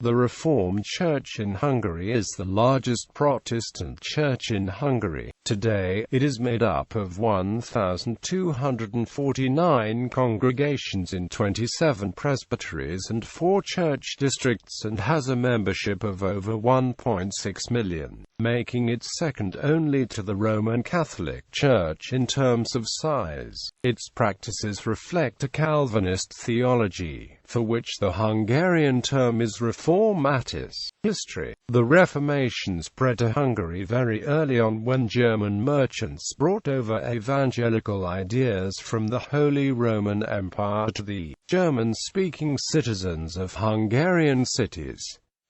The Reformed Church in Hungary is the largest Protestant church in Hungary. Today, it is made up of 1,249 congregations in 27 presbyteries and 4 church districts and has a membership of over 1.6 million, making it second only to the Roman Catholic Church in terms of size. Its practices reflect a Calvinist theology, for which the Hungarian term is reformatus. History. The Reformation spread to Hungary very early on when German merchants brought over evangelical ideas from the Holy Roman Empire to the German-speaking citizens of Hungarian cities.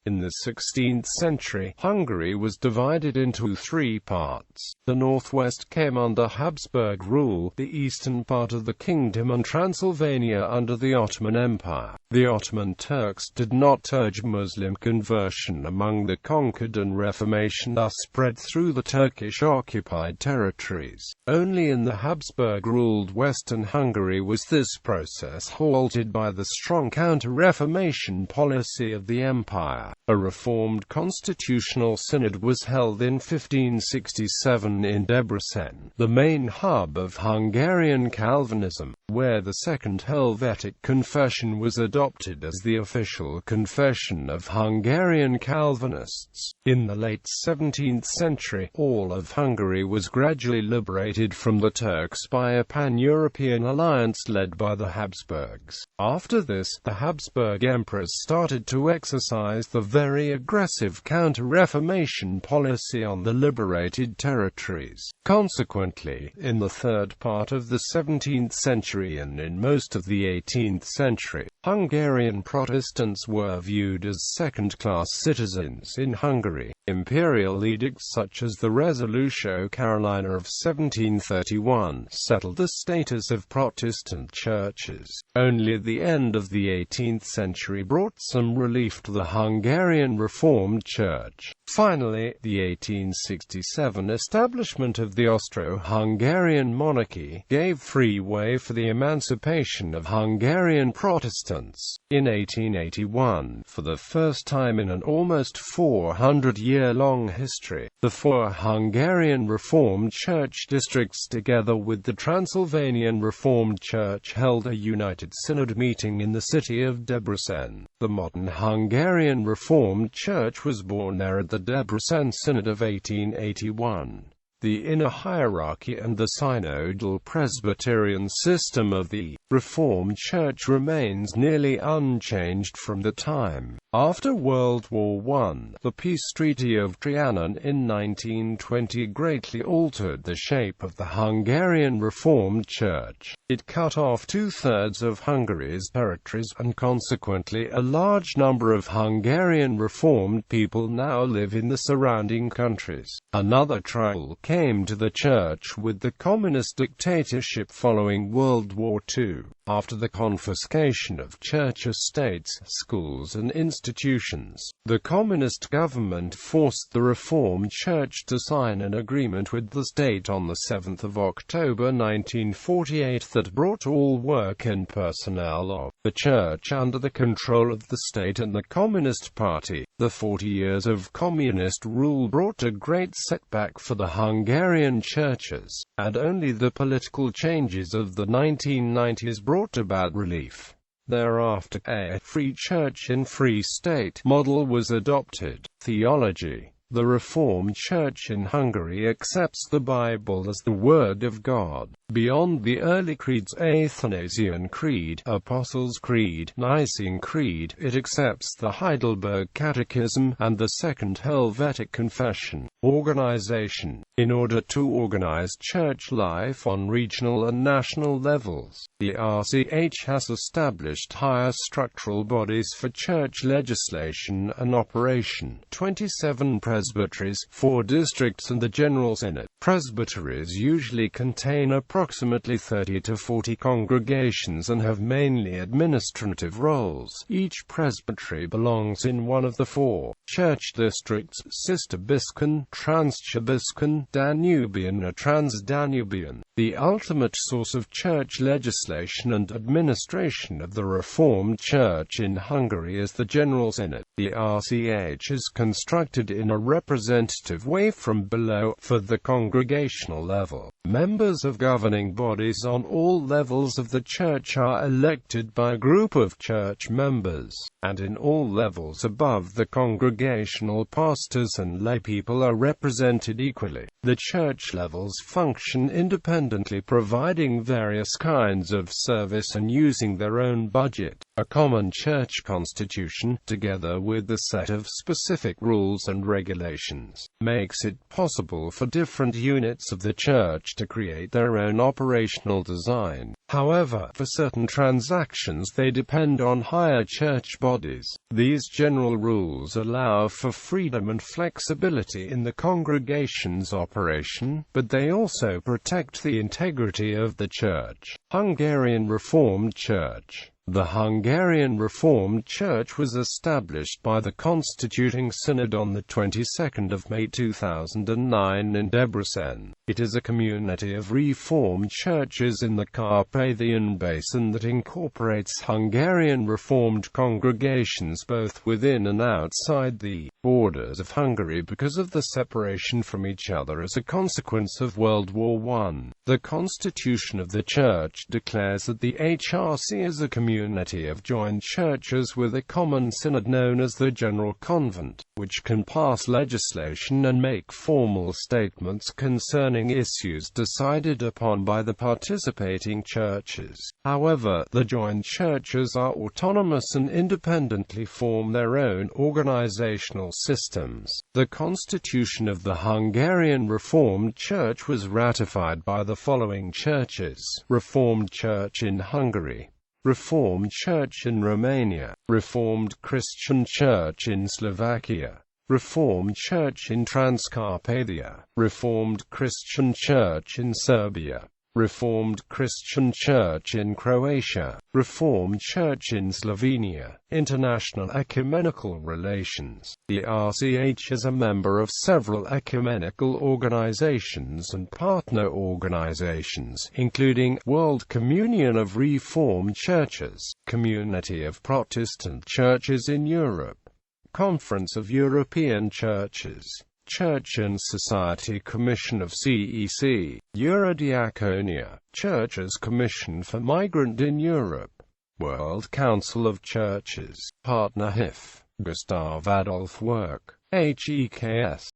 In the 16th century, Hungary was divided into 3 parts. The northwest came under Habsburg rule, the eastern part of the kingdom and Transylvania under the Ottoman Empire. The Ottoman Turks did not urge Muslim conversion among the conquered, and Reformation thus spread through the Turkish-occupied territories. Only in the Habsburg-ruled Western Hungary was this process halted by the strong counter-Reformation policy of the empire. A Reformed Constitutional Synod was held in 1567 in Debrecen, the main hub of Hungarian Calvinism, where the Second Helvetic Confession was adopted as the official confession of Hungarian Calvinists. In the late 17th century, all of Hungary was gradually liberated from the Turks by a pan-European alliance led by the Habsburgs. After this, the Habsburg emperors started to exercise the very aggressive counter-Reformation policy on the liberated territories. Consequently, in the third part of the 17th century and in most of the 18th century, Hungarian Protestants were viewed as second-class citizens in Hungary. Imperial edicts such as the Resolutio Carolina of 1731 settled the status of Protestant churches. Only the end of the 18th century brought some relief to the Hungarian Reformed Church. Finally, the 1867 establishment of the Austro-Hungarian monarchy gave free way for the emancipation of Hungarian Protestants. In 1881, for the first time in an almost 400-year-long history, the 4 Hungarian Reformed Church districts together with the Transylvanian Reformed Church held a united synod meeting in the city of Debrecen. The modern Hungarian Reformed Church was born there at the Debrecen Synod of 1881. The inner hierarchy and the synodal Presbyterian system of the Reformed Church remains nearly unchanged from the time. After World War I, the Peace Treaty of Trianon in 1920 greatly altered the shape of the Hungarian Reformed Church. It cut off 2/3 of Hungary's territories, and consequently a large number of Hungarian Reformed people now live in the surrounding countries. Another trial came to the Church with the communist dictatorship following World War II. After the confiscation of church estates, schools and institutions, the communist government forced the Reformed Church to sign an agreement with the state on the 7th of October 1948 that brought all work and personnel of the Church under the control of the state and the Communist Party. The 40 years of communist rule brought a great setback for the Hungarian churches, and only the political changes of the 1990s brought about relief. Thereafter, a free church in free state model was adopted. Theology. The Reformed Church in Hungary accepts the Bible as the Word of God. Beyond the early creeds, Athanasian Creed, Apostles' Creed, Nicene Creed, it accepts the Heidelberg Catechism and the Second Helvetic Confession. Organization. In order to organize church life on regional and national levels, the RCH has established higher structural bodies for church legislation and operation. 27 presbyteries, 4 districts and the General Synod. Presbyteries usually contain approximately 30 to 40 congregations and have mainly administrative roles. Each presbytery belongs in one of the 4 Church districts: Sisterbisken, Transchabisken, Danubian or Transdanubian. The ultimate source of church legislation and administration of the Reformed Church in Hungary is the General Synod. The RCH is constructed in a representative way from below, for the congregational level. Members of governing bodies on all levels of the Church are elected by a group of church members, and in all levels above, the congregational pastors and laypeople are represented equally. The church levels function independently, providing various kinds of service and using their own budget. A common church constitution, together with a set of specific rules and regulations, makes it possible for different units of the church to create their own operational design. However, for certain transactions they depend on higher church bodies. These general rules allow for freedom and flexibility in the congregation's operation, but they also protect the integrity of the church. Hungarian Reformed Church. The Hungarian Reformed Church was established by the Constituting Synod on the 22nd of May 2009 in Debrecen. It is a community of Reformed churches in the Carpathian Basin that incorporates Hungarian Reformed congregations both within and outside the borders of Hungary because of the separation from each other as a consequence of World War I. The Constitution of the Church declares that the HRC is a community of joined churches with a common synod known as the General Convent, which can pass legislation and make formal statements concerning issues decided upon by the participating churches. However, the joined churches are autonomous and independently form their own organizational systems. The Constitution of the Hungarian Reformed Church was ratified by the following churches: Reformed Church in Hungary, Reformed Church in Romania, Reformed Christian Church in Slovakia, Reformed Church in Transcarpathia, Reformed Christian Church in Serbia, Reformed Christian Church in Croatia, Reformed Church in Slovenia. International ecumenical relations. The RCH is a member of several ecumenical organizations and partner organizations, including World Communion of Reformed Churches, Community of Protestant Churches in Europe, Conference of European Churches, Church and Society Commission of CEC, Eurodiaconia, Churches Commission for Migrant in Europe, World Council of Churches, Partner HIF, Gustav Adolf Work, HEKS.